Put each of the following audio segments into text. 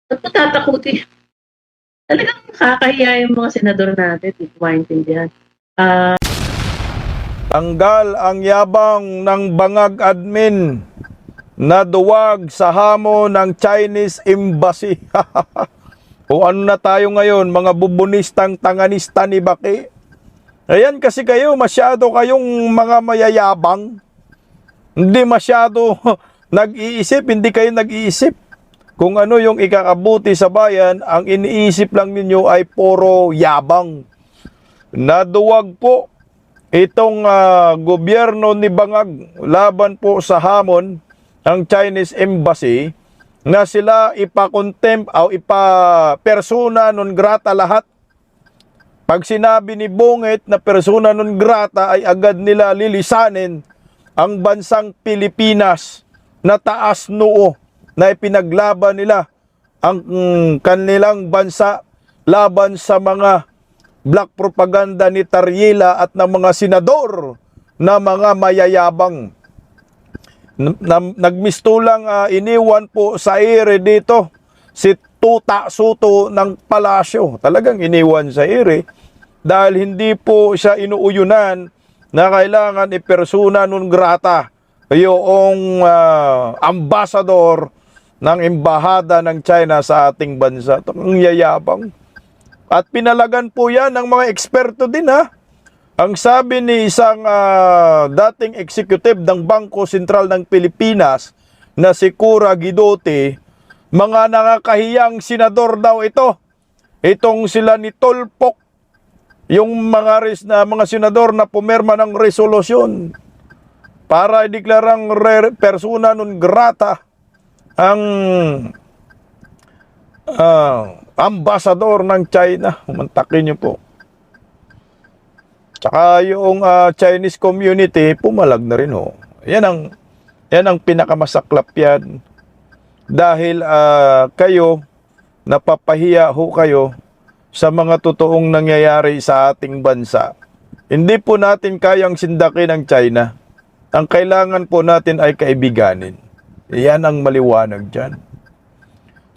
Ba't mo tatakutin? Talagang nakakahiya yung mga senador natin, di ko maintindihan. Tanggal ang yabang ng bangag admin na duwag sa hamon ng Chinese Embassy. O ano na tayo ngayon, mga bubunistang tanganista ni Baki? Ayan kasi kayo, masyado kayong mga mayayabang. Hindi masyado nag-iisip, hindi kayo nag-iisip. Kung ano yung ikakabuti sa bayan, ang iniisip lang ninyo ay puro yabang. Naduwag po itong gobyerno ni Bangag laban po sa hamon ng Chinese Embassy na sila ipakontempt o ipa-persona non grata lahat. Pag sinabi ni Bungit na persona non grata ay agad nila lilisanin ang bansang Pilipinas na taas noo na ipinaglaban nila ang kanilang bansa laban sa mga black propaganda ni Tariela at ng mga senador na mga mayayabang. Nagmistulang iniwan po sa ere dito si Tuta Soto ng Palasyo. Talagang iniwan sa ere dahil hindi po siya inuuyunan na kailangan ipersona non grata yung ambasador ng embahada ng China sa ating bansa. Ang yayabang. At pinalagan po yan ng mga eksperto din ha. Ang sabi ni isang dating executive ng Bangko Sentral ng Pilipinas na si Cura Guidotti, mga nakakahiyang senador daw ito. Itong sila ni Tolpok, yung mga senador na pumirma ng resolusyon para ideklarang persona non grata ang ambasador ng China. Mantakin niyo po. Tsaka yung Chinese community, pumalag na rin ho. Yan ang pinakamasaklap yan. Dahil kayo, napapahiya ho kayo sa mga totoong nangyayari sa ating bansa. Hindi po natin kayang sindakin ang China. Ang kailangan po natin ay kaibiganin. Yan ang maliwanag dyan.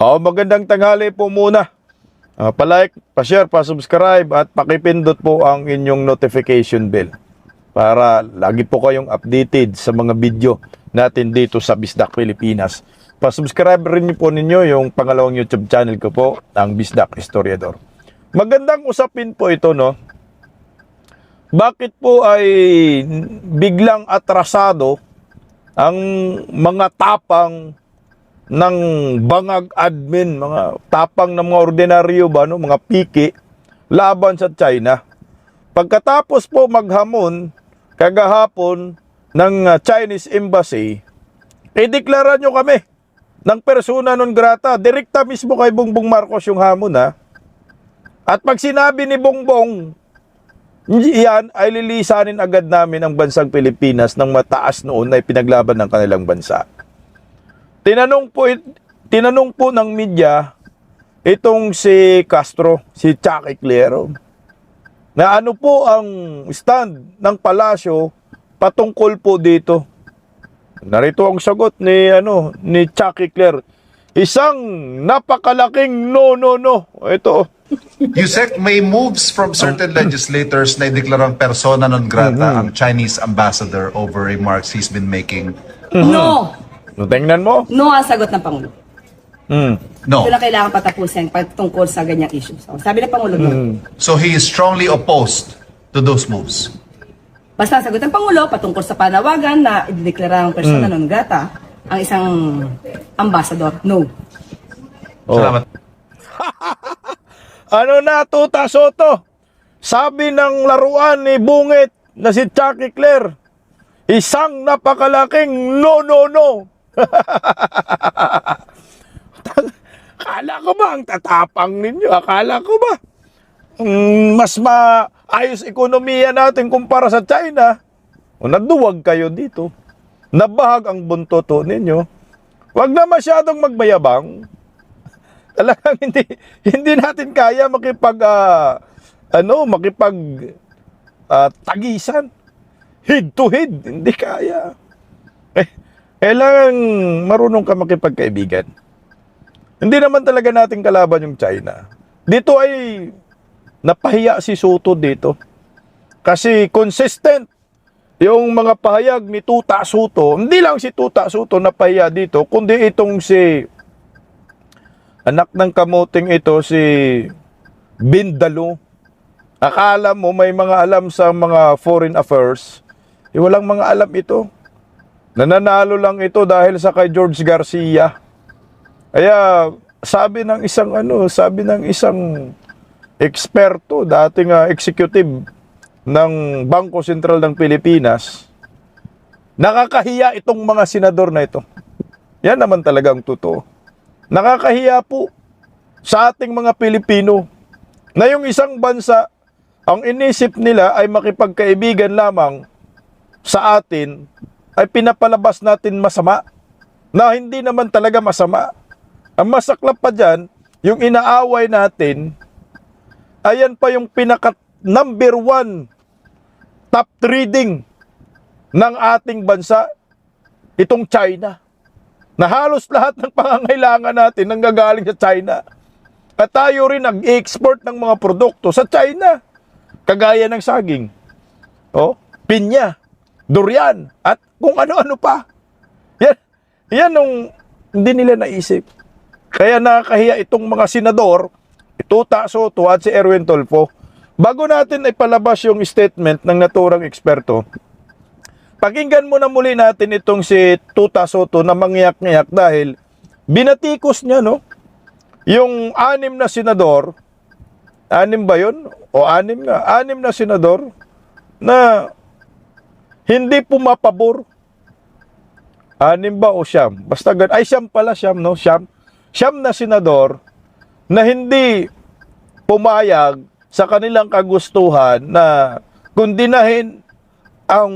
Magandang tanghali po muna. Pa-like, pa-share, pa-subscribe at pakipindot po ang inyong notification bell para lagi po kayong updated sa mga video natin dito sa Bisdak Pilipinas. Pa-subscribe rin po ninyo yung pangalawang YouTube channel ko po, ang Bisdak Historiador. Magandang usapin po ito, no? Bakit po ay biglang atrasado ang mga tapang ng bangag admin, mga tapang ng mga ordinaryo ba, no? Mga piki, laban sa China. Pagkatapos po maghamon, kagahapon ng Chinese Embassy, ideklara nyo kami ng persona non grata. Direkta mismo kay Bongbong Marcos yung hamon, ha? At pag sinabi ni Bongbong, yan ay lilisanin agad namin ang bansang Pilipinas ng mataas noon na ipinaglaban ng kanilang bansa. Tinanong po ng media itong si Castro, si Chucky Clero, na ano po ang stand ng palasyo patungkol po dito. Narito ang sagot ni Chucky Clero. Isang napakalaking no. Ito. Yusek, may moves from certain legislators na ideklarang persona non grata ang Chinese ambassador over remarks he's been making. No! Tingnan mo. No ang sagot ng Pangulo. No. Ito na kailangan patapusin patungkol sa ganyang issue. So, sabi ng Pangulo, no. So he is strongly opposed to those moves. Basta ang sagot ng Pangulo patungkol sa panawagan na ideklara ng persona non grata ang isang ambassador. No. Salamat. Ano na, Tuta Soto? Sabi ng laruan ni Bungit na si Chucky Clero, isang napakalaking no. Akala ko ba ang tatapang ninyo? Akala ko ba mas maayos ekonomiya natin kumpara sa China? O naduwag kayo dito. Nabahag ang buntoto ninyo. Huwag na masyadong magbayabang. Talagang hindi natin kaya tagisan. Head to head, hindi kaya. Kailangan marunong ka makipagkaibigan. Hindi naman talaga natin kalaban yung China. Dito ay napahiya si Soto dito. Kasi consistent yung mga pahayag ni Tuta Soto. Hindi lang si Tuta Soto napahiya dito, kundi itong si anak ng kamuting ito, si Bindalo. Akala mo may mga alam sa mga foreign affairs. Walang mga alam ito. Nananalo lang ito dahil sa kay George Garcia. Kaya sabi ng isang eksperto, dating executive ng Bangko Sentral ng Pilipinas, nakakahiya itong mga senador na ito. Yan naman talagang totoo. Nakakahiya po sa ating mga Pilipino na yung isang bansa, ang inisip nila ay makipagkaibigan lamang sa atin, ay pinapalabas natin masama, na hindi naman talaga masama. Ang masaklap pa dyan, yung inaaway natin, ayan pa yung pinaka number 1 top trading ng ating bansa, itong China. Na halos lahat ng pangangailangan natin nanggagaling sa China. At tayo rin nag-export ng mga produkto sa China. Kagaya ng saging, pinya, durian, at kung ano-ano pa. Yan nung hindi nila naisip. Kaya nakakahiya itong mga senador, Tuta Soto at si Erwin Tulfo. Bago natin ipalabas yung statement ng naturang eksperto, pakinggan muna muli natin itong si Tuta Soto na mangyak-ngyak dahil binatikos niya, yung 6 na senador, 6 ba yun? O 6 nga, 6 na senador na hindi pumapabor. 6 ba o siyam? Basta ay siyam pala, siyam, no? Siyam na senador na hindi pumayag sa kanilang kagustuhan na kundinahin ang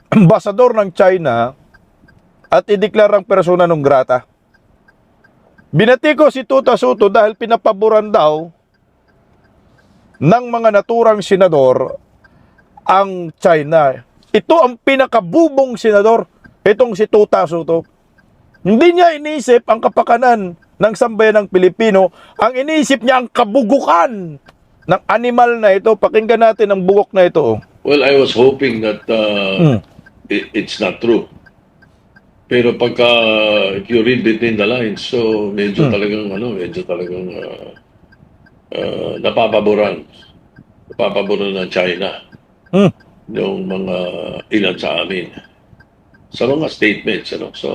ambasador ng China at ideklarang persona non grata. Binatiko si Tuta Soto dahil pinapaboran daw ng mga naturang senador ang China. Ito ang pinakabubong senador, itong si Tuta Soto. Hindi niya inisip ang kapakanan ng sambayan ng Pilipino, ang inisip niya ang kabugukan ng animal na ito. Pakinggan natin ang bugok na ito. Well, I was hoping that it's not true. Pero pagka if you read between the lines, so medyo talagang napapaboran ng China yung mga ilan sa amin sa mga statements, so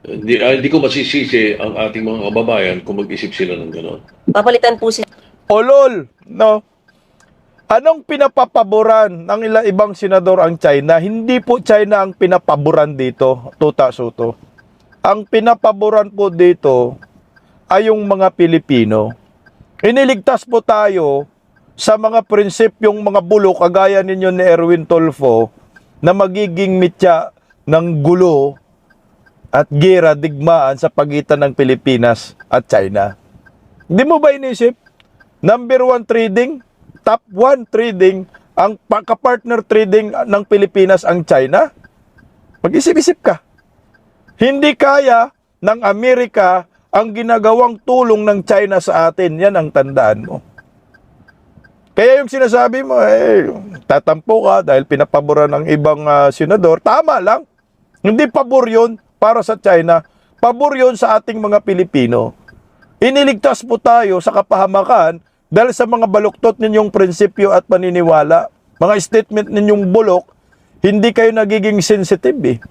hindi ko masisisi ang ating mga kababayan kung mag-isip sila ng gano'n. Papalitan po si Olol, no? Anong pinapapaboran ng ibang senador ang China? Hindi po China ang pinapaboran dito, Tuta Soto. Ang pinapaboran po dito ay yung mga Pilipino. Iniligtas po tayo sa mga prinsipyong mga bulok, kagaya ninyo ni Erwin Tulfo, na magiging mitya ng gulo at gera, digmaan sa pagitan ng Pilipinas at China. Hindi mo ba inisip? Number 1 trading, top 1 trading, ang ka-partner trading ng Pilipinas ang China? Mag-isip-isip ka. Hindi kaya ng Amerika ang ginagawang tulong ng China sa atin. Yan ang tandaan mo. Kaya yung sinasabi mo, tatampo ka dahil pinapaboran ng ibang senador, tama lang. Hindi pabor yun para sa China, pabor yun sa ating mga Pilipino. Iniligtas po tayo sa kapahamakan dahil sa mga baluktot ninyong prinsipyo at paniniwala. Mga statement ninyong bulok, hindi kayo nagiging sensitive.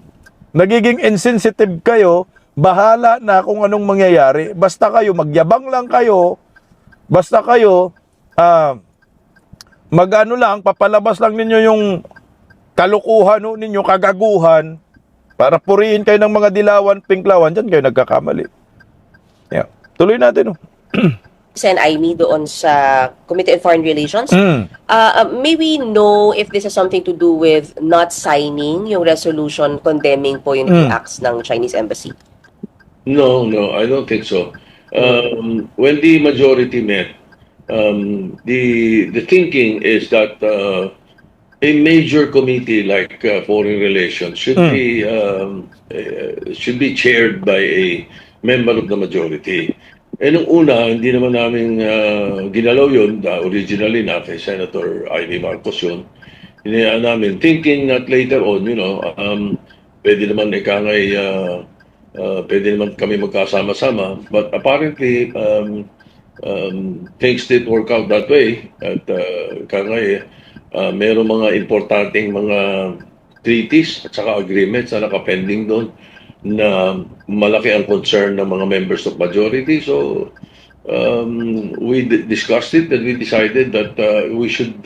Nagiging insensitive kayo, bahala na kung anong mangyayari. Basta kayo, magyabang lang kayo, basta kayo, papalabas lang ninyo yung kalukuhan ninyo, kagaguhan, para purihin kayo ng mga dilawan, pinklawan, dyan kayo nagkakamali. Yeah. Tuloy natin. Sen Aimee doon sa Committee on Foreign Relations. May we know if this has something to do with not signing yung resolution condemning po yung acts ng Chinese Embassy? No, I don't think so. When the majority met, the thinking is that a major committee like foreign relations should be chaired by member of the majority. Eh nung una, hindi naman namin ginalaw yun, originally na kay Senator Amy Marcos yun. Hinayaan namin, thinking that later on, pwede naman pwede naman kami magkasama-sama. But apparently, things didn't work out that way. At meron mga importanteng mga treaties at saka agreements na nakapending doon na malaki ang concern ng mga members of majority. So, we discussed it and we decided that we should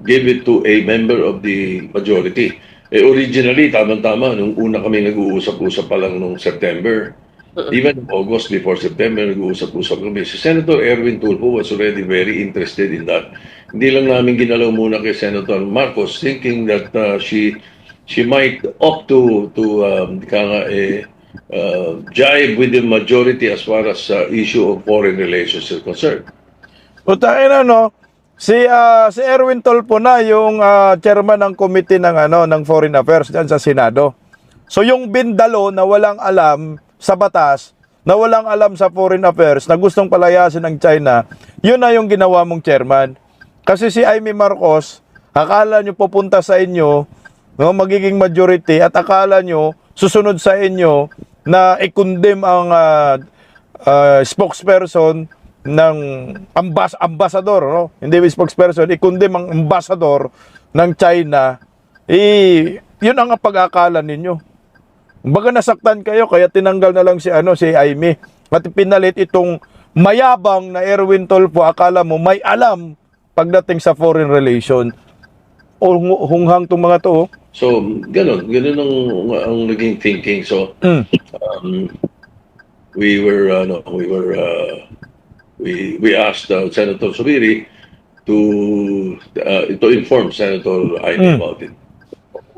give it to a member of the majority. Originally, tama-tama, nung una kami nag-uusap-usap pa lang nung September, even August before September, nag-uusap-usap kami. Si Senator Erwin Tulfo was already very interested in that. Hindi lang namin ginalaw muna kay Senator Marcos, thinking that she might opt to jive with the majority as far as issue of foreign relations is concerned. Utakin si Erwin Tulfo na yung chairman ng committee ng Foreign Affairs diyan sa Senado. So yung bindalo na walang alam sa batas, na walang alam sa Foreign Affairs, na gustong palayasin ng China, yun na yung ginawa mong chairman. Kasi si Amy Marcos, akala nyo pupunta sa inyo, magiging majority, at akala nyo susunod sa inyo na i-condemn ang spokesperson ng ambassador, no? Hindi spokesperson, i-condemn ang ambassador ng China. Yun ang pag-akala ninyo. Baga nasaktan kayo, kaya tinanggal na lang si Amy. At pinalit itong mayabang na Erwin Tulfo, akala mo may alam pagdating sa foreign relation. Hunghang tong mga to. So, ganun ang naging thinking. So, we asked Senator Subiri to inform Senator Amy about it.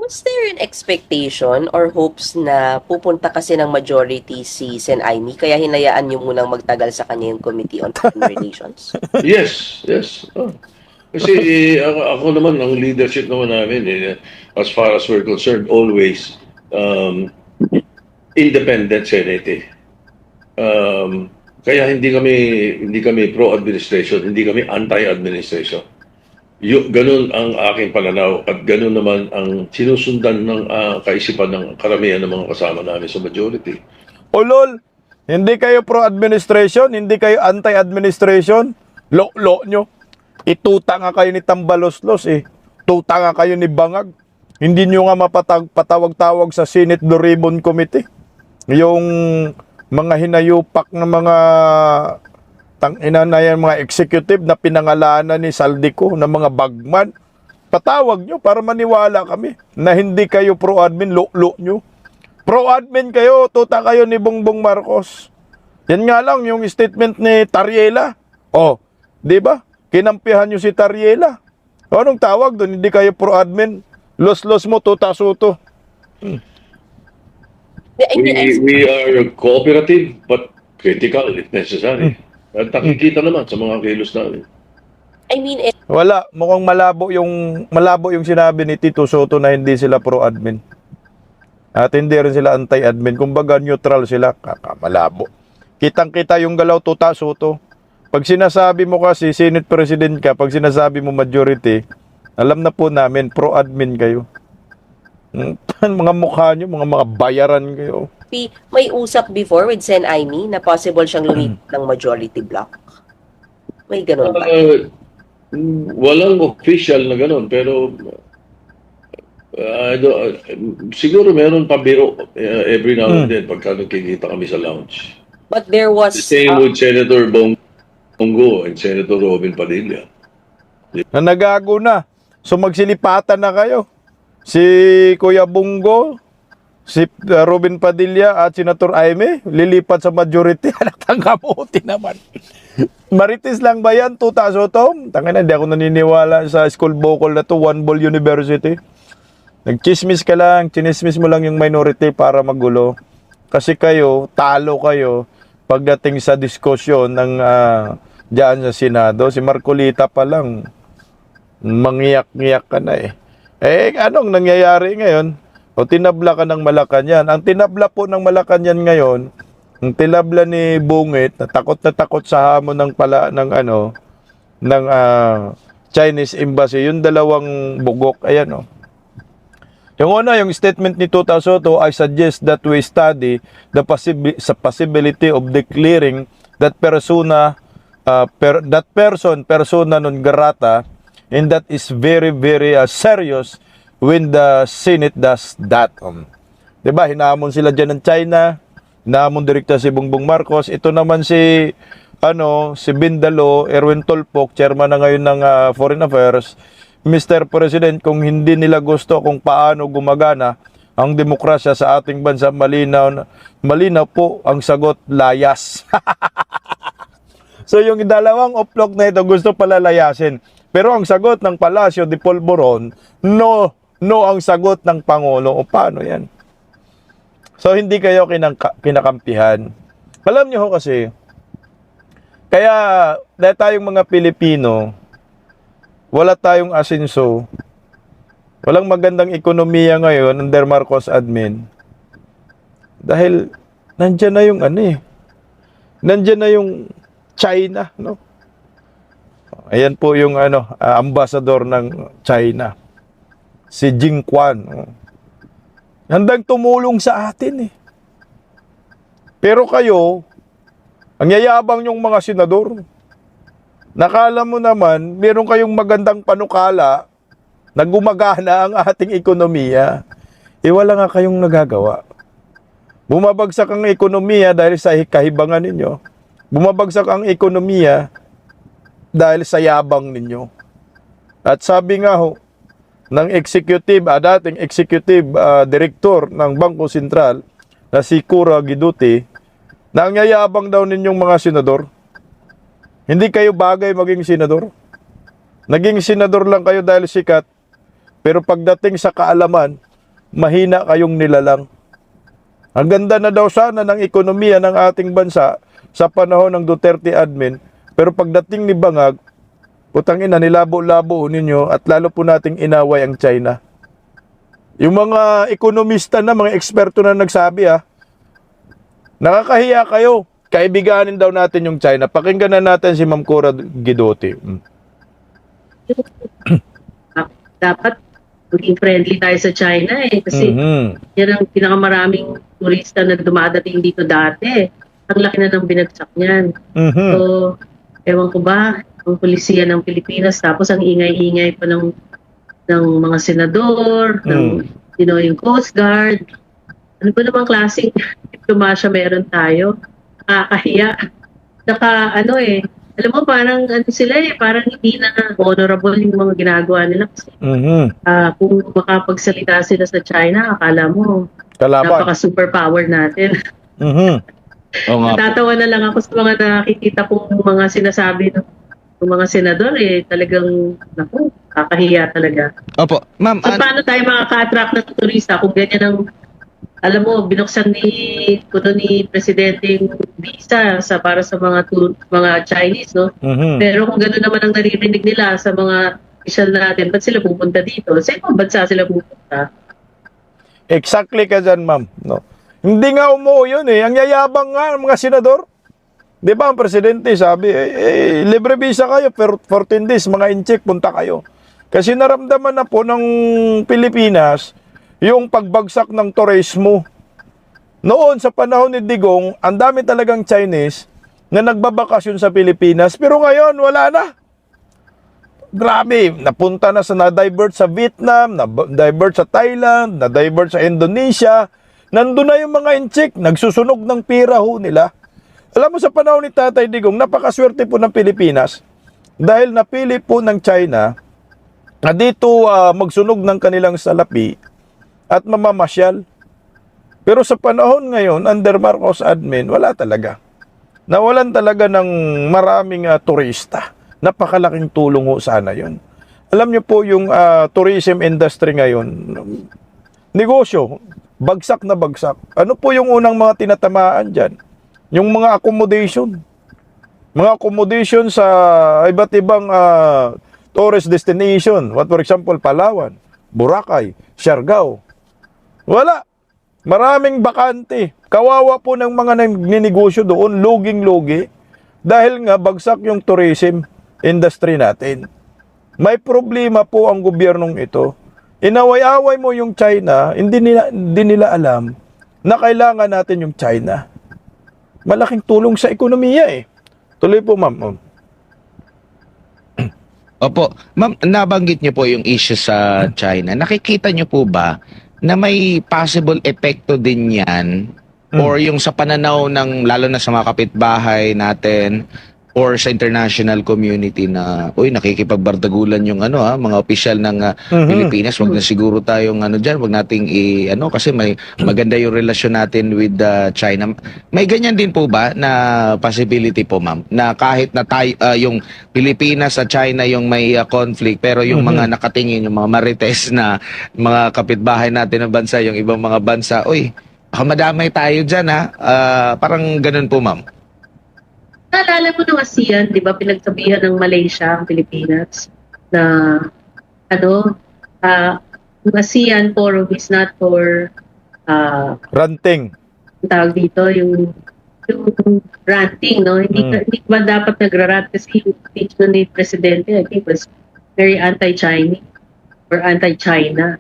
Was there an expectation or hopes na pupunta kasi ng majority si Sen. Amy, kaya hinayaan niyo munang magtagal sa kanya yung Committee on Foreign Relations? Yes. Oh. Kasi ako naman, ang leadership naman namin, as far as we're concerned, always independent Senate. Kaya hindi kami pro-administration, hindi kami anti-administration. Ganun ang aking pananaw at ganun naman ang sinusundan ng kaisipan ng karamihan ng mga kasama namin sa majority. Lol, hindi kayo pro-administration, hindi kayo anti-administration, lo nyo. Ituta nga kayo ni Tambaloslos Tuta nga kayo ni Bangag. Hindi nyo nga patawag-tawag sa Senate Blue Ribbon Committee. Yung mga hinayupak ng mga mga executive na pinangalanan ni Saldico na mga bagman. Patawag nyo para maniwala kami na hindi kayo pro-admin, lo nyo. Pro-admin kayo, tuta kayo ni Bongbong Marcos. Yan nga lang yung statement ni Tariela. Di ba? Kinampihan nyo si Tariela. Anong tawag doon? Hindi kayo pro-admin. Los mo, tuta suto. We are cooperative but critical if necessary. At nakikita naman sa mga kilos namin. I mean, Wala, mukhang malabo yung sinabi ni Tito Soto na hindi sila pro-admin. At hindi rin sila anti-admin. Kumbaga neutral sila, malabo. Kitang-kita yung galaw tuta Soto. Pag sinasabi mo kasi Senate President ka, pag sinasabi mo majority, alam na po namin pro-admin kayo. Mga mukha nyo, mga bayaran kayo. may usap before with Sen. Amy na possible siyang lumipat ng majority block. May ganun ba? Walang official na ganun, pero siguro meron pabiro every now and then pagka nagkikita kami sa lounge. But there was... The same with Senator Bongo and Senator Robin Padilla. Na nagago na. So magsilipatan na kayo. Si Kuya Bongo, si Robin Padilla at Senator Amy lilipat sa majority. Anak tanggamuti naman. Marites lang ba yan, Tuta Soto? Tangina, hindi ako naniniwala sa school vocal na to, One Ball University. Nagchismis ka lang, chinismis mo lang yung minority para magulo. Kasi kayo, talo kayo pagdating sa diskusyon ng dyan sa Senado. Si Marcolita pa lang, mangyak-ngiyak ka na anong nangyayari ngayon? o tinabla ka ng Malacanang. Ang tinabla po ng Malacanang ngayon, ang tinabla ni Bungit, na takot sa hamon ng Chinese embassy, yung dalawang bugok, ayan o. Yung una, yung statement ni Tuta Soto, I suggest that we study the possibility of declaring that persona non grata, and that is very, very serious when the Senate does that. Diba, hinamon sila dyan ng China, hinamon direkta si Bongbong Marcos. Ito naman si Bindalo, Erwin Tolpok, chairman na ngayon ng Foreign Affairs. Mr. President, kung hindi nila gusto kung paano gumagana ang demokrasya sa ating bansa, malinaw po ang sagot, layas. So yung dalawang oplok na ito gusto pala layasin. Pero ang sagot ng Palacio de Polvoron, no ang sagot ng Pangulo. O paano yan? So hindi kayo kinakampihan. Alam niyo ho kasi, kaya dahil tayong mga Pilipino, wala tayong asenso, walang magandang ekonomiya ngayon under Marcos admin. Dahil nandiyan na yung nandiyan na yung China, no? Ayan po yung ambassador ng China, si Jingquan. Handang tumulong sa atin eh. Pero kayo, ang yayabang yung mga senador. Nakala mo naman, meron kayong magandang panukala na gumagana ang ating ekonomiya. Wala nga kayong nagagawa. Bumabagsak ang ekonomiya dahil sa kahibangan ninyo. Bumabagsak ang ekonomiya dahil sa yabang ninyo. At sabi nga ho, ng dating executive director ng Bangko Sentral na si Cura Guiduti, na ang yayabang daw ninyong mga senador. Hindi kayo bagay maging senador. Naging senador lang kayo dahil sikat, pero pagdating sa kaalaman, mahina kayong nilalang. Ang ganda na daw sana ng ekonomiya ng ating bansa sa panahon ng Duterte admin, pero pagdating ni Bangag, putang ina, nilabo-labo ninyo at lalo po nating inaway ang China. Yung mga ekonomista na, mga eksperto na nagsabi nakakahiya kayo. Kaibiganin daw natin yung China. Pakinggan na natin si Ma'am Cura Guiduti. Dapat maging friendly tayo sa China kasi yan ang pinakamaraming turista na dumadating dito dati. Ang laki na ng binagsak niyan. So, ewan ko ba, ang polisiya ng Pilipinas, tapos ang ingay-ingay pa ng mga senador, ng yung Coast Guard. Ano ba namang klaseng diplomasya meron tayo? Nakakahiya. Alam mo, parang parang hindi na honorable yung mga ginagawa nila. Kasi, kung makapagsalita sila sa China, akala mo, napaka-superpower natin. Natatawa na lang ako sa mga nakikita kong mga sinasabi ng mga senador, talagang, kakahiya talaga. Opo. Ma'am, So, paano tayo makaka-attract ng turista kung ganyan ang, alam mo, binuksan ni Presidente yung visa para sa mga Chinese, no? Pero kung gano'n naman ang naririnig nila sa mga official natin, ba't sila pupunta dito? Sa ibang bansa sila pupunta. Exactly ka dyan, ma'am. No? Hindi nga umuo yun eh. Ang yayabang nga ng mga senador. Di ba ang presidente sabi, libre visa kayo, pero 14 days, mga in-check, punta kayo. Kasi naramdaman na po ng Pilipinas yung pagbagsak ng turismo. Noon, sa panahon ni Digong, ang dami talagang Chinese na nagbabakasyon sa Pilipinas, pero ngayon, wala na. Grabe, napunta na na-divert sa Vietnam, na-divert sa Thailand, na-divert sa Indonesia. Nandun na yung mga in-check, nagsusunog ng pira ho nila. Alam mo, sa panahon ni Tatay Digong, napakaswerte po ng Pilipinas dahil napili po ng China na dito magsunog ng kanilang salapi at mamamasyal. Pero sa panahon ngayon, under Marcos admin, wala talaga. Nawalan talaga ng maraming turista. Napakalaking tulong ho sana yun. Alam niyo po yung tourism industry ngayon, negosyo, bagsak na bagsak. Ano po yung unang mga tinatamaan dyan? Yung mga accommodation. Mga accommodation sa iba't ibang tourist destination. What for example, Palawan, Boracay, Siargao. Wala. Maraming bakante. Kawawa po ng mga nagninegosyo doon, luging-lugi. Dahil nga bagsak yung tourism industry natin. May problema po ang gobyernong ito. Inaway-away mo yung China, hindi nila alam na kailangan natin yung China. Malaking tulong sa ekonomiya eh. Tuloy po, ma'am. Opo, ma'am, nabanggit niyo po yung issue sa China. Nakikita niyo po ba na may possible epekto din yan or yung sa pananaw ng lalo na sa mga kapitbahay natin or sa international community na nakikipagbardagulan yung mga opisyal ng Pilipinas, wag na siguro tayong diyan, wag nating kasi may maganda yung relasyon natin with China. May ganyan din po ba na possibility po, ma'am, na kahit na tayo yung Pilipinas at China yung may conflict pero yung mga nakatingin, yung mga marites na mga kapitbahay natin ng bansa, yung ibang mga bansa, baka madamay tayo dyan parang ganun po, ma'am. Naalala mo ng ASEAN, di ba, pinagsabihan ng Malaysia ang Pilipinas na yung ASEAN forum is not for Ranting. ang tawag dito, yung ranting, no? Hindi ba dapat nagrarant kasi yung speech nun ni Presidente, I think, was very anti-Chinese or anti-China.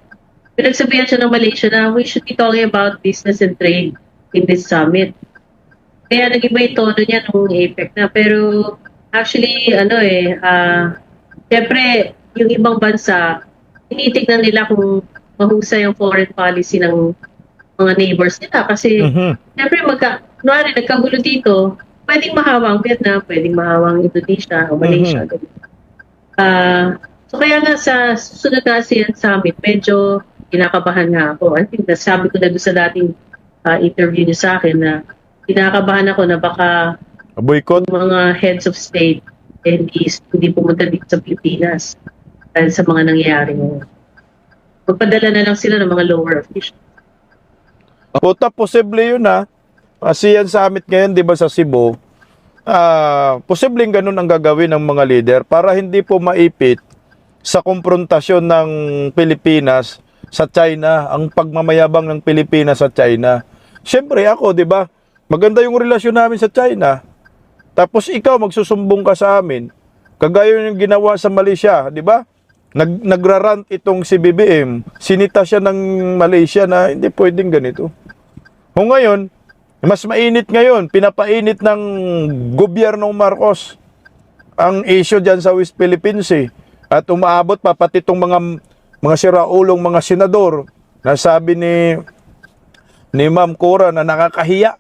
Pinagsabihan siya ng Malaysia na we should be talking about business and trade in this summit. Kaya nag-iba yung tono niya nung APEC na. Pero actually, siyempre, yung ibang bansa, tinitignan nila kung mahusay yung foreign policy ng mga neighbors nila. Kasi, siyempre, kunwari, nagkagulo dito, pwedeng mahawa ang Vietnam, pwedeng mahawa ang Indonesia o Malaysia. So, kaya nga sa susunod na ASEAN Summit, medyo kinakabahan nga ako. I think nasabi ko na doon sa dating interview niyo sa akin na kinakabahan ako na baka Boycott. mga heads of state hindi pumunta dito sa Pilipinas dahil sa mga nangyayari ngayon. Magpadala na lang sila ng mga lower officials. Puta, posible yun ASEAN Summit ngayon, di ba, sa Cebu. Posibleng ganun ang gagawin ng mga leader para hindi po maipit sa konfrontasyon ng Pilipinas sa China, ang pagmamayabang ng Pilipinas sa China. Siyempre ako, di ba, maganda yung relasyon namin sa China. Tapos ikaw magsusumbong ka sa amin. Kagaya yung ginawa sa Malaysia, di ba? Nagrarant itong si BBM. Sinita siya ng Malaysia na hindi pwedeng ganito. O ngayon, mas mainit ngayon. Pinapainit ng gobyernong Marcos ang issue dyan sa West Philippines eh. At umaabot pa pati itong mga siraulong mga senador na sabi ni Ma'am Cora na nakakahiya.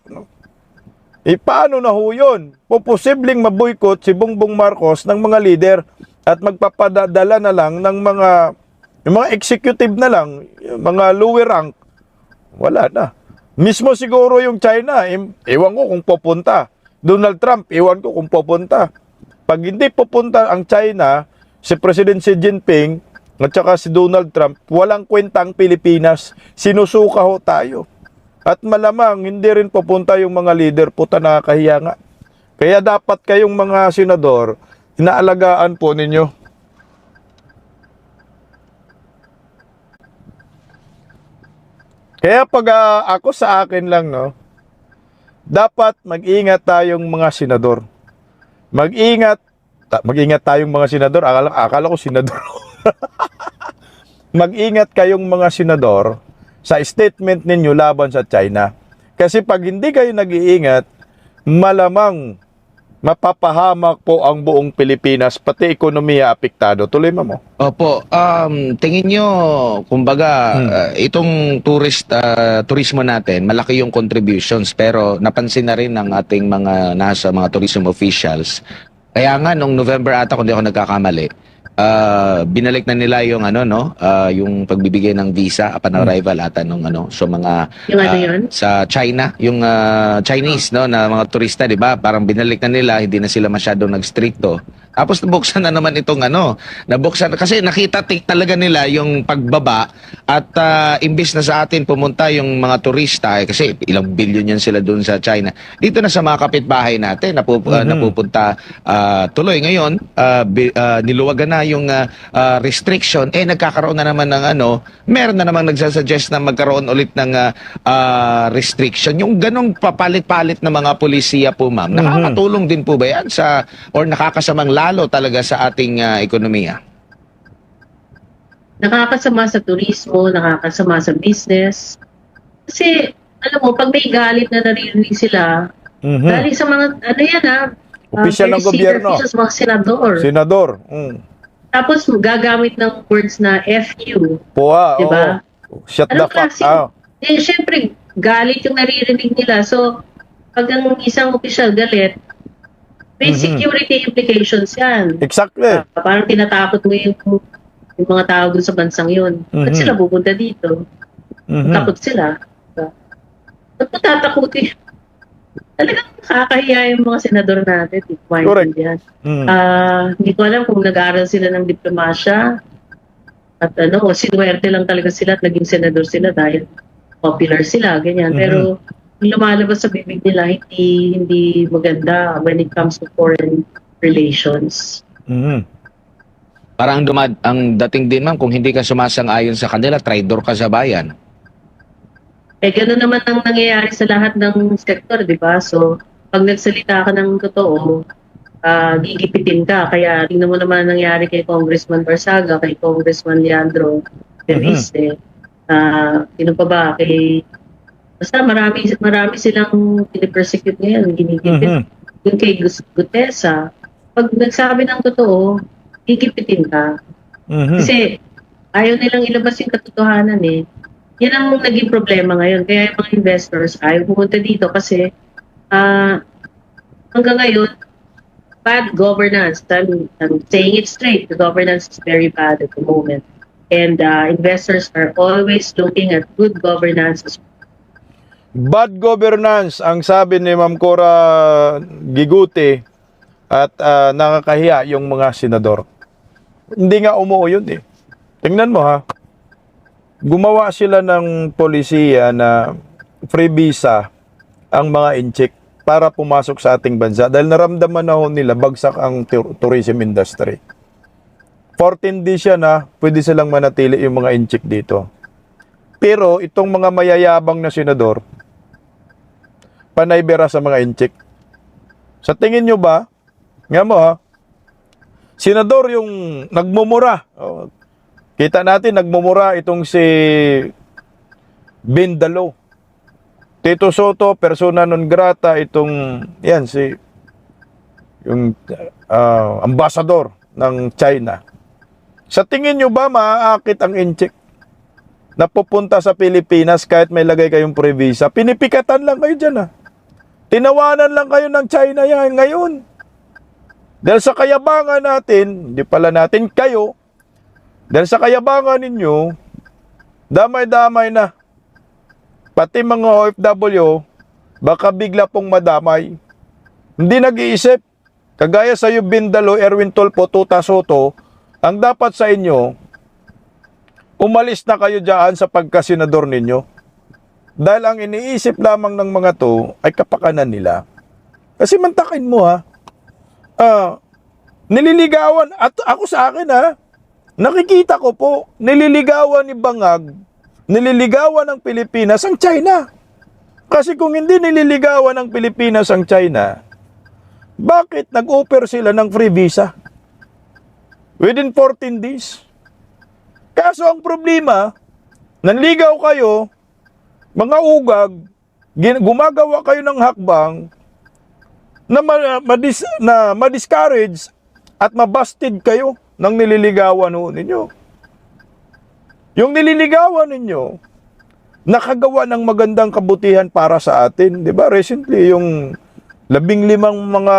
Paano na ho yun? Posibleng maboykot si Bongbong Marcos ng mga leader at magpapadala na lang ng yung mga executive na lang, yung mga lower rank. Wala na. Mismo siguro yung China, ewan ko kung pupunta. Donald Trump, ewan ko kung pupunta. Pag hindi pupunta ang China, si President Xi Jinping at saka si Donald Trump, walang kwenta ang Pilipinas. Sinusuka ho tayo. At malamang hindi rin pupunta yung mga leader, puta, nakakahiya nga. Kaya dapat kayong mga senador, inaalagaan po ninyo. Kaya pag ako sa akin lang, dapat mag-ingat tayong mga senador. Mag-ingat tayong mga senador. Akala ko senador. Mag-ingat kayong mga senador sa statement ninyo laban sa China. Kasi pag hindi kayo nag-iingat, malamang mapapahamak po ang buong Pilipinas, pati ekonomiya apektado. Tuloy mo. Opo, tingin nyo, kumbaga, itong turismo natin, malaki yung contributions, pero napansin na rin ng ating mga nasa mga tourism officials. Kaya nga, nung November ata, kung di ako nagkakamali, binalik na nila yung yung pagbibigay ng visa upon arrival ata nung so mga Yung yun? sa China, yung Chinese na mga turista, 'di ba? Parang binalik na nila, hindi na sila masyadong nagstrikto Tapos nabuksan na naman itong nabuksan kasi nakita talaga nila yung pagbaba at imbis na sa atin pumunta yung mga turista kasi ilang billion yan sila doon sa China. Dito na sa mga kapitbahay natin napupunta tuloy ngayon niluwagan na yung restriction nagkakaroon na naman ng meron na namang nagsasuggest na magkaroon ulit ng restriction. Yung ganong papalit-palit na mga polisiya po, ma'am, nakakatulong din po ba yan or nakakasamang lalo talaga sa ating ekonomiya? Nakakasama sa turismo, nakakasama sa business. Kasi, alam mo, pag may galit na naririnig sila, galing sa mga, Opisyal ng gobyerno. Sa mga senador. Senador. Tapos, gagamit ng words na FU. Puwa, Diba? Shut the Anong fuck klase? out. Syempre, galit yung naririnig nila. So, pag ang isang opisyal galit, may security implications yan. Exactly. Parang tinatakot mo yung mga tao dun sa bansang yun. Ba't sila pupunta dito? Takot sila. Ba't mo tatakutin? Talagang nakakahiya yung mga senador natin. Correct. Hindi ko alam kung nag-aaral sila ng diplomasya at o sinuwerte lang talaga sila at naging senador sila dahil popular sila, ganyan. Pero yung lumalabas sa bibig nila, hindi maganda when it comes to foreign relations. Parang ang dating din, ma'am, kung hindi ka sumasang-ayon sa kanila, traitor ka sa bayan. Gano'n naman ang nangyayari sa lahat ng sektor, di ba? So, pag nagsalita ka ng totoo, gigipitin ka. Kaya tingnan mo naman ang nangyari kay Congressman Barsaga, kay Congressman Leandro Periste. Sino pa ba? Basta marami silang pinipersecute ngayon, ginigipit. Yung kay Gutesa, pag nagsabi ng totoo, gigipitin ka. Kasi ayaw nilang ilabas yung katotohanan eh. Yan ang naging problema ngayon. Kaya yung mga investors ayaw pumunta dito kasi hanggang ngayon, bad governance. I'm saying it straight. The governance is very bad at the moment. And investors are always looking at good governance. Bad governance, ang sabi ni Ma'am Cora Giguti at nakakahiya yung mga senador. Hindi nga umuo yun eh. Tingnan mo ha. Gumawa sila ng polisiya na free visa ang mga incheck para pumasok sa ating bansa dahil naramdaman na ho nila bagsak ang tourism industry. 14 days yan na pwede silang manatili yung mga incheck dito. Pero itong mga mayayabang na senador, panaybera sa mga incheck. Sa tingin nyo ba, nga mo ha, senador yung nagmumura. Kita natin, nagmumura itong si Bindalo. Tito Soto, persona non grata, itong, yan, yung ambassador ng China. Sa tingin nyo ba, maaakit ang incheck na pupunta sa Pilipinas kahit may lagay kayong pre-visa? Pinipikatan lang kayo dyan ha. Tinawanan lang kayo ng China yan ngayon. Dahil sa kayabangan natin, di pala natin kayo, dahil sa kayabangan ninyo, damay-damay na. Pati mga OFW, baka bigla pong madamay. Hindi nag-iisip. Kagaya sa iyo, Bindalo, Erwin Tulfo, Tuta Soto, ang dapat sa inyo, umalis na kayo dyan sa pagkasenador ninyo. Dahil ang iniisip lamang ng mga to ay kapakanan nila. Kasi mantakin mo ha, nililigawan, at ako sa akin ha, nakikita ko po, nililigawan ni Bangag, nililigawan ng Pilipinas ang China. Kasi kung hindi nililigawan ng Pilipinas ang China, bakit nag-offer sila ng free visa? Within 14 days. Kaso ang problema, nanligaw kayo, mga ugag, gumagawa kayo ng hakbang na ma-discourage at mabusted kayo ng nililigawan ninyo. Yung nililigawan ninyo, nakagawa ng magandang kabutihan para sa atin. Di ba? Recently, yung 15 mga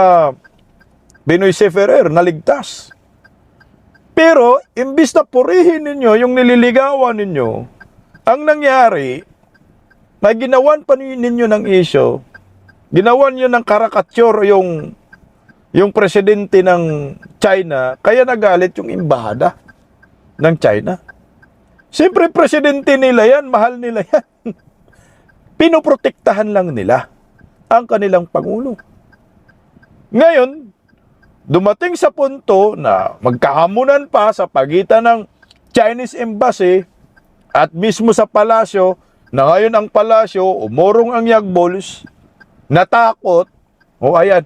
Pinoy seafarer naligtas. Pero, imbis na purihin ninyo yung nililigawan ninyo, ang nangyari, na ginawan pa ninyo ng issue, ginawan nyo ng karakatsyor yung yung presidente ng China, kaya nagalit yung embahada ng China. Siyempre, presidente nila yan, mahal nila yan. Pinoprotektahan lang nila ang kanilang Pangulo. Ngayon, dumating sa punto na magkahamunan pa sa pagitan ng Chinese Embassy at mismo sa palasyo, na ngayon ang palasyo, umurong ang Yagbols, natakot, o ayan,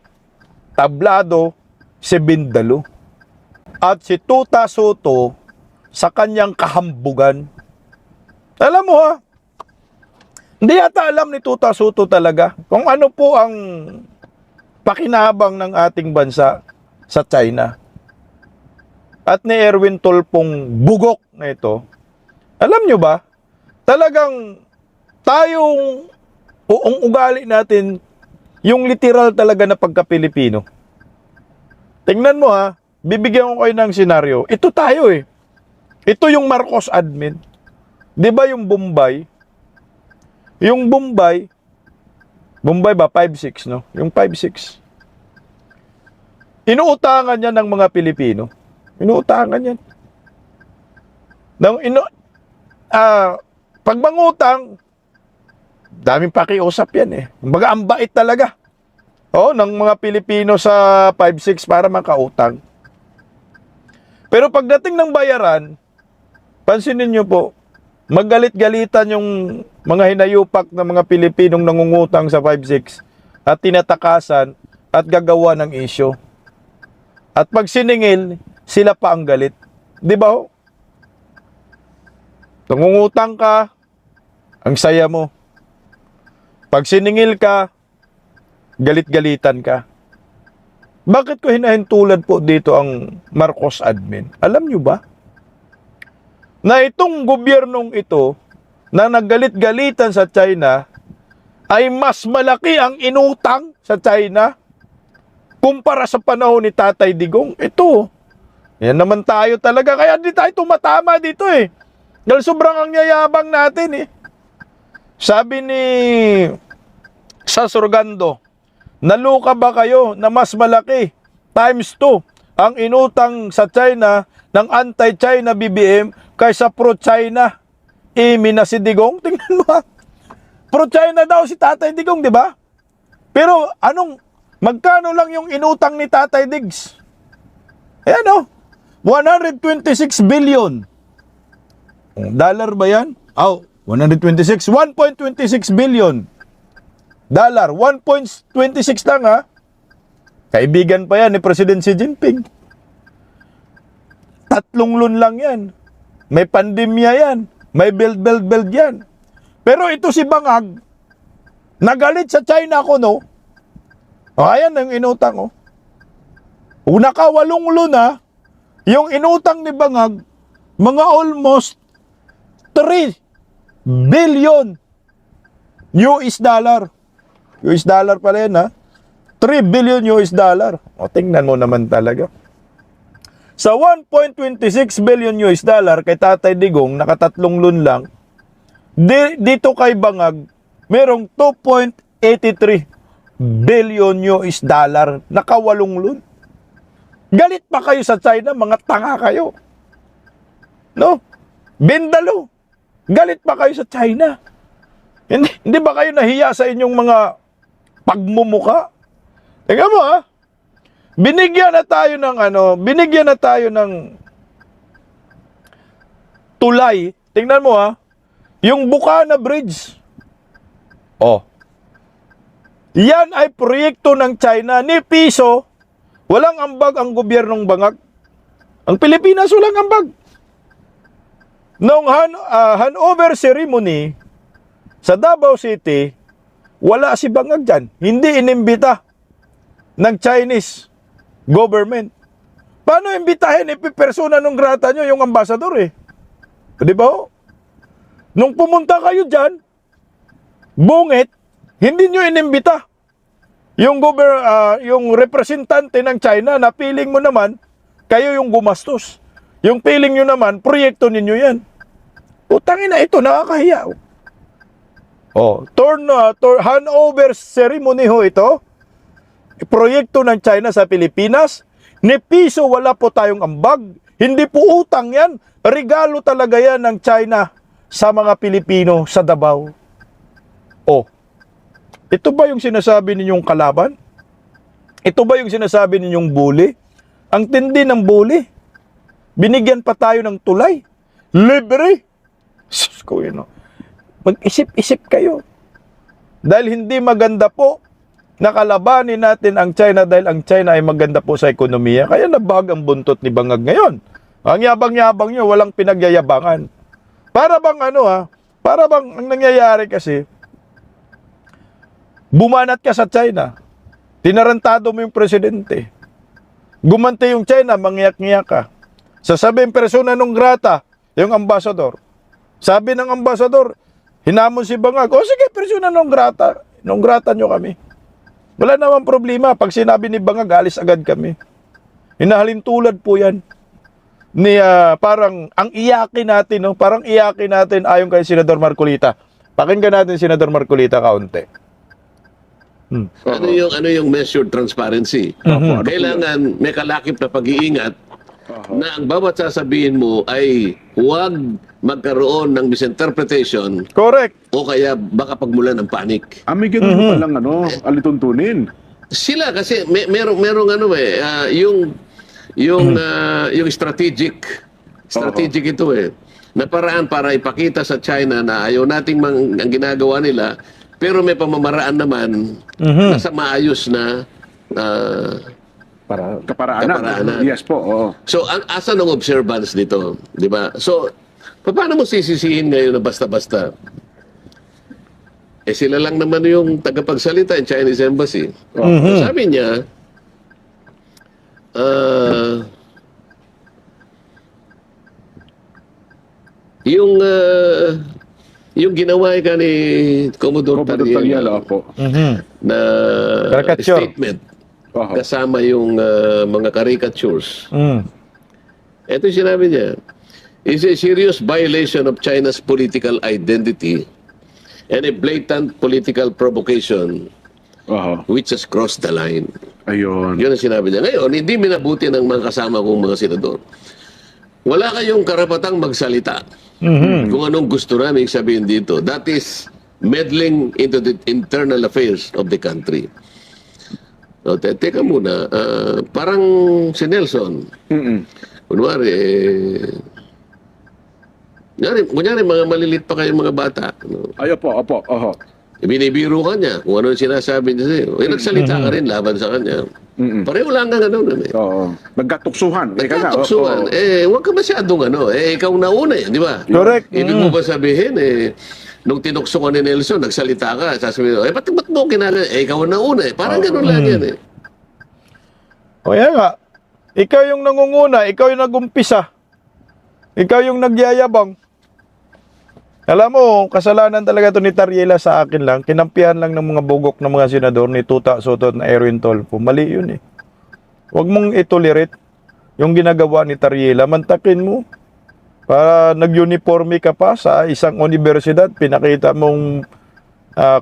tablado si Bindalo. At si Tuta Soto sa kanyang kahambugan. Alam mo ha, hindi yata alam ni Tuta Soto talaga kung ano po ang pakinabang ng ating bansa sa China. At ni Erwin Tulfong bugok na ito, alam nyo ba, talagang tayong buong ugali natin, yung literal talaga na pagka-Pilipino. Tingnan mo ha, bibigyan ko kayo ng senaryo. Ito tayo eh. Ito yung Marcos admin. Di ba yung Bombay? Yung Bombay ba 5-6 no? Yung 5-6. Inuutangan yan ng mga Pilipino. Inuutangan yan. Pag mangutang, daming pakiusap yan eh. Kumbaga, ang bait talaga. Ng mga Pilipino sa 5-6 para makautang. Pero pagdating ng bayaran, pansinin nyo po, magalit-galitan yung mga hinayupak ng mga Pilipinong nangungutang sa 5-6 at tinatakasan at gagawa ng issue. At pag siningil, sila pa ang galit. Di ba ho? Nangungutang ka, ang saya mo. Pag siningil ka, galit-galitan ka. Bakit ko hinahintulad po dito ang Marcos admin? Alam nyo ba? Na itong gobyernong ito na naggalit-galitan sa China ay mas malaki ang inutang sa China kumpara sa panahon ni Tatay Digong. Ito, yan naman tayo talaga. Kaya di tayo tumatama dito eh. Dahil sobrang ang yayabang natin eh. Sabi ni Sasurgando, naluka ba kayo na mas malaki times 2 ang inutang sa China ng anti-China BBM kaysa pro-China na si Digong? Tingnan mo ha. Pro-China daw si Tatay Digong, di ba? Pero magkano lang yung inutang ni Tatay Digs? Ayan 126 billion. Dollar ba yan? 126 billion. Dollar, 1.26 lang ha. Kaibigan pa yan ni President Xi Jinping. 3 lun lang yan. May pandemya yan. May build yan. Pero ito si Bangag, nagalit sa China ko, no? Ayan ang inutang, Una ka 8 lun ha. Yung inutang ni Bangag, mga almost 3 billion US dollar. US dollar pala yan ha. 3 billion US dollar. Tingnan mo naman talaga. Sa 1.26 billion US dollar kay Tatay Digong, nakatatlong lun lang. Dito kay Bangag, merong 2.83 billion US dollar. Nakawalong lun. Galit pa kayo sa China, mga tanga kayo. No? Bindalo. Galit pa kayo sa China. Hindi ba kayo nahiya sa inyong mga pagmumuka? Tingnan mo ha. Binigyan na tayo ng tulay. Tingnan mo ha. Yung Bukana Bridge. Yan ay proyekto ng China ni piso. Walang ambag ang gobyernong Bangag. Ang Pilipinas walang ambag. Noong handover ceremony sa Davao City, wala si Bangag dyan. Hindi inimbita ng Chinese government. Paano imbitahin? Persona non grata nyo yung ambassador eh. Di ba? Nung pumunta kayo dyan, bungit, hindi nyo inimbita. Yung representante ng China na feeling mo naman, kayo yung gumastos. Yung feeling nyo naman, proyekto ninyo yan. Utangin na ito, nakakahiya. Handover ceremony ho ito. proyekto ng China sa Pilipinas. Ni piso wala po tayong ambag. Hindi po utang yan. Regalo talaga yan ng China sa mga Pilipino sa Davao. Oh, ito ba yung sinasabi ninyong kalaban? Ito ba yung sinasabi ninyong bully? Ang tindi ng bully. Binigyan pa tayo ng tulay. Libre. Sus ko yun. Mag-isip-isip kayo. Dahil hindi maganda po, nakalabanin natin ang China dahil ang China ay maganda po sa ekonomiya. Kaya nabag ang buntot ni Bangag ngayon. Ang yabang-yabang nyo, walang pinagyayabangan. Para bang para bang ang nangyayari kasi, bumanat ka sa China, tinarantado mo yung presidente. Gumante yung China, mangyak-ngyak ka. Sasabihin persona non grata, yung ambassador. Sabi ng ambassador, hinamon si Bangag, o sige, persona non grata nyo kami. Wala naman problema. Pag sinabi ni Bangag, alis agad kami. Hinahalin tulad po yan. Parang ang iyakin natin, no? Parang iyakin natin ayon kay Senador Marcolita. Pakinggan natin Senador Marcolita kaunti. Ano yung measured transparency? Kailangan may kalakip na pag-iingat na ang bawat sasabihin mo ay huwag magkaroon ng misinterpretation Correct. o kaya baka pagmulan ng panic. May ganun palang alituntunin. Sila kasi merong yung strategic ito na paraan para ipakita sa China na ayaw nating ang ginagawa nila, pero may pamamaraan naman na sa maayos na kaparaanan. Yes po, oo. So, asa ng observance dito, di ba? So, paano mo sisisihin ngayon na basta-basta? Sila lang naman yung tagapagsalita ng Chinese Embassy. Sabi niya, yung ginawa ka ni Commodore Tariela po. na Caricature. statement kasama yung mga caricatures. Ito yung sinabi niya, is a serious violation of China's political identity and a blatant political provocation which has crossed the line. Ayun. Yun ang sinabi niya. Ngayon, hindi minabuti ng mga kasama kong mga senador. Wala kayong karapatang magsalita. Kung anong gusto namin sabihin dito. That is meddling into the internal affairs of the country. So, teka muna. Parang si Nelson. Kunwari, kunyari mga malilit pa kayong mga bata. No? Opo. Binibiro ka niya kung ano yung sinasabi niya sa'yo. Nagsalita ka rin laban sa kanya. Pareho lang ka Oo. Nagkatuksuhan. Nagkatuksuhan. Huwag ka masyadong ikaw na una di ba? Correct. Ibig mo ba sabihin, nung tinukso ka ni Nelson, nagsalita ka, sasabihin, ba't mo kinala? Ikaw na una Parang ganun lang yan O yan nga. Ikaw yung nangunguna, ikaw yung nagumpisa. Ikaw yung nagyayabang. Alam mo, kasalanan talaga to ni Tariela sa akin lang. Kinampihan lang ng mga bugok ng mga senador ni Tuta Soto at Erwin Tolpo. Mali yun Huwag mong itolerate yung ginagawa ni Tariela. Mantakin mo. Para nag-uniforme ka pa sa isang universidad, pinakita mong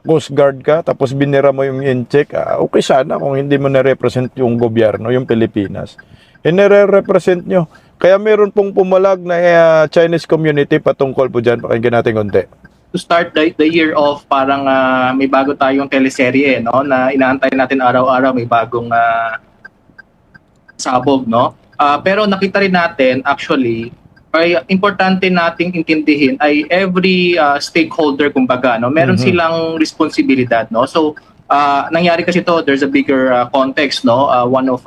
Coast Guard ka, tapos binira mo yung in-check. Okay sana kung hindi mo na-represent yung gobyerno, yung Pilipinas. Nire-represent nyo. Kaya meron pong pumalag na Chinese community patungkol po dyan. Pakinggan natin konti. To start the year off, parang may bago tayong teleserye, no? Na inaantay natin araw-araw, may bagong sabog, no? Pero nakita rin natin, actually, ay importante nating intindihin ay every stakeholder, kumbaga, no? Meron silang responsibilidad, no? So, nangyari kasi to, there's a bigger context, no? One of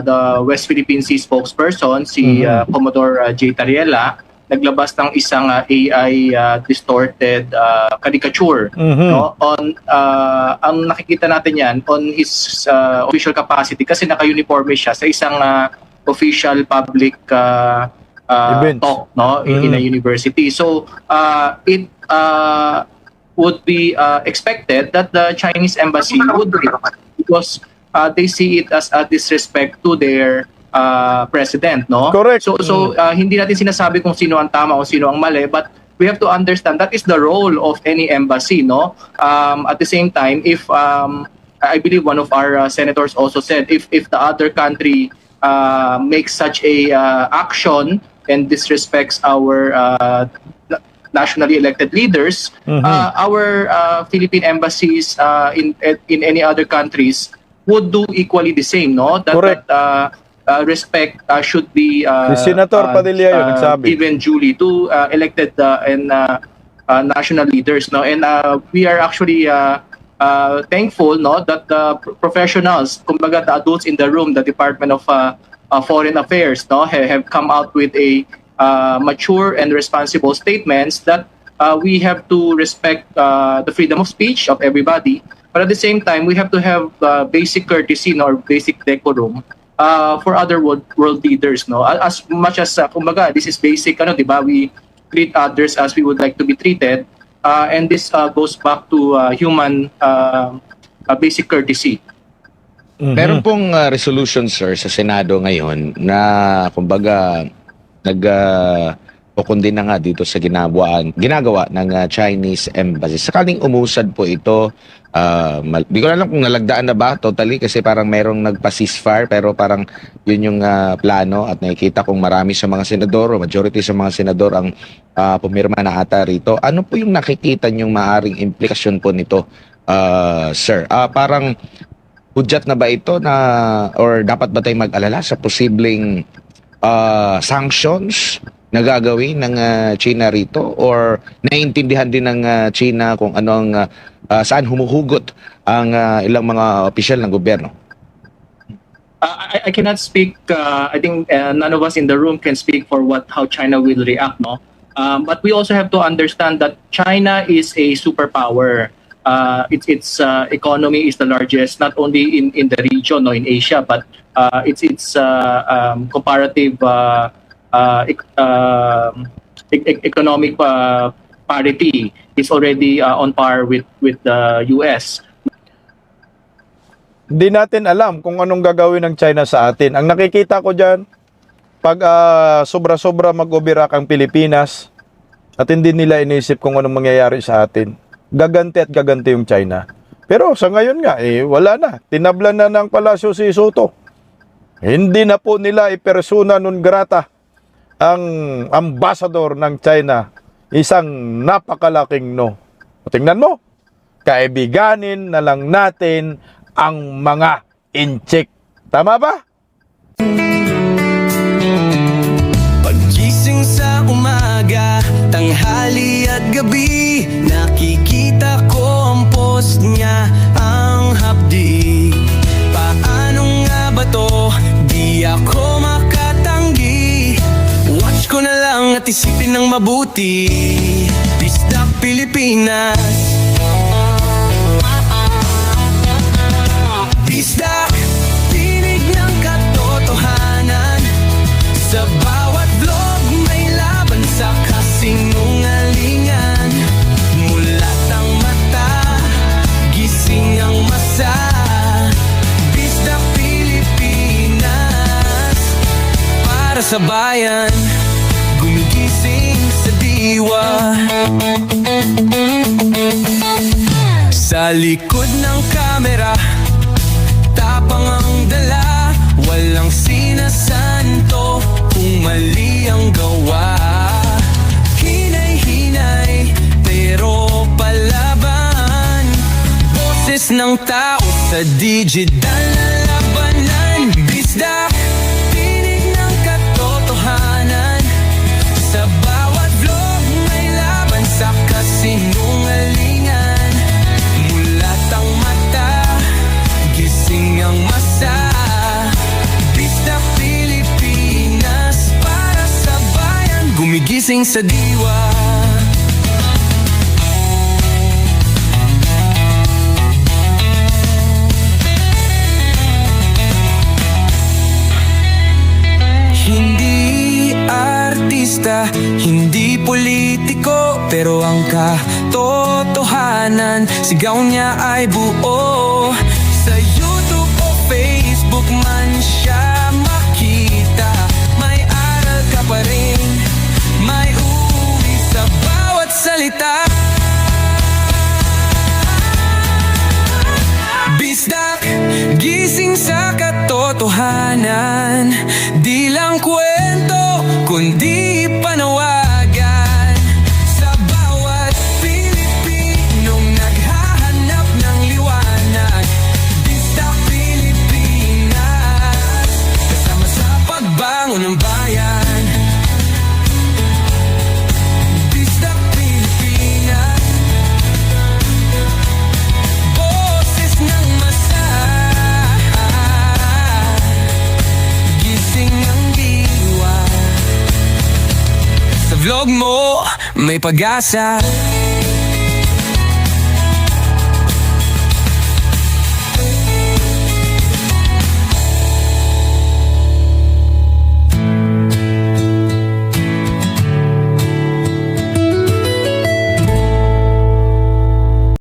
the West Philippine Sea spokesperson, si Commodore J. Tariela, naglabas ng isang AI distorted caricature no, on ang nakikita natin yan on his official capacity kasi naka-uniforme siya sa isang official public talk no in a university. So it would be expected that the Chinese embassy would because they see it as a disrespect to their president, no? Correct. So hindi natin sinasabi kung sino ang tama o sino ang mali, but we have to understand that is the role of any embassy, no? At the same time, if I believe one of our senators also said, if the other country makes such a action and disrespects our nationally elected leaders, our Philippine embassies in any other countries would do equally the same, no? Correct. Respect should be Si Senator Padilla yun, nagsabi. given duly to elected and national leaders, no? And we are actually thankful, no, that the professionals, kumbaga the adults in the room, the Department of Foreign Affairs, no, have come out with a mature and responsible statements that we have to respect the freedom of speech of everybody, but at the same time we have to have basic courtesy, no, or basic decorum for other world leaders, no, as much as kumbaga this is basic, ano, di ba, we treat others as we would like to be treated, and this goes back to human basic courtesy. Meron pong resolution, sir, sa Senado ngayon na kumbaga kukundi na nga dito sa ginagawa ng Chinese embassy. Sakaling umusad po ito, di ko alam kung nalagdaan na ba totally, kasi parang merong nagpa-ceasefire, pero parang yun yung plano, at nakikita kong marami sa mga senador o majority sa mga senador ang pumirma na ata rito. Ano po yung nakikita nyong maaring implikasyon po nito, sir? Parang hudyat na ba ito na, or dapat ba tayo mag-alala sa posibleng sanctions na gagawin ng China rito, or naiintindihan din ng China kung ano ang saan humuhugot ang ilang mga opisyal ng gobyerno? I cannot speak. I think none of us in the room can speak for how China will react, no. But we also have to understand that China is a superpower. Its economy is the largest, not only in the region, no, in Asia, but its comparative economic parity is already on par with the US. Di natin alam kung anong gagawin ng China sa atin. Ang nakikita ko dyan, pag sobra-sobra mag-overreact ang Pilipinas at hindi nila inisip kung anong mangyayari sa atin, gaganti at gaganti yung China. Pero sa ngayon nga, wala na. Tinablan na ng palasyo si Soto. Hindi na po nila ipersona non grata ang ambassador ng China. Isang napakalaking no. Tingnan mo, kaibiganin na lang natin ang mga inchik. Tama ba? Paggising sa umaga, tanghali at gabi, nakikita ko ang post niya, ang hapdi. Paano nga ba to? Di ako makatanggi. Watch ko na lang at isipin ng mabuti. Bisdak Pilipinas. Bisdak, tinig ng katotohanan. Sa bawat vlog may laban sa kasinungalingan. Mulat ang mata, gising ang masa. Bisdak Pilipinas, para sa bayan, gumigising sa diwa. Sa likod ng kamera, tapang ang dala, walang sinasanto kung mali ang gawa. Hinay-hinay, pero palaban. Boses ng tao sa digital na labanan. Bisdak, tinig ng katotohanan. Sa bawat vlog may laban sa kasinungalingan. Mulat ang mata, gising ang masa. Bisdak Pilipinas, para sa bayan, gumigising sa diwa. Hindi artista, hindi politiko, pero ang katotohanan, sigaw niya ay buo. Sa YouTube o Facebook man siya makita, may aral ka pa rin, may uwi sa bawat salita. Bisdak tahanan. Di lang kwento, kundi panawagan sa bawat Pilipinong naghahanap ng liwanag. Dista Pilipinas, kasama sa pagbangon ng bayan. Dista Pilipinas, boses ng masa, gising ang diwa. Sa vlog mo, may pag-asa.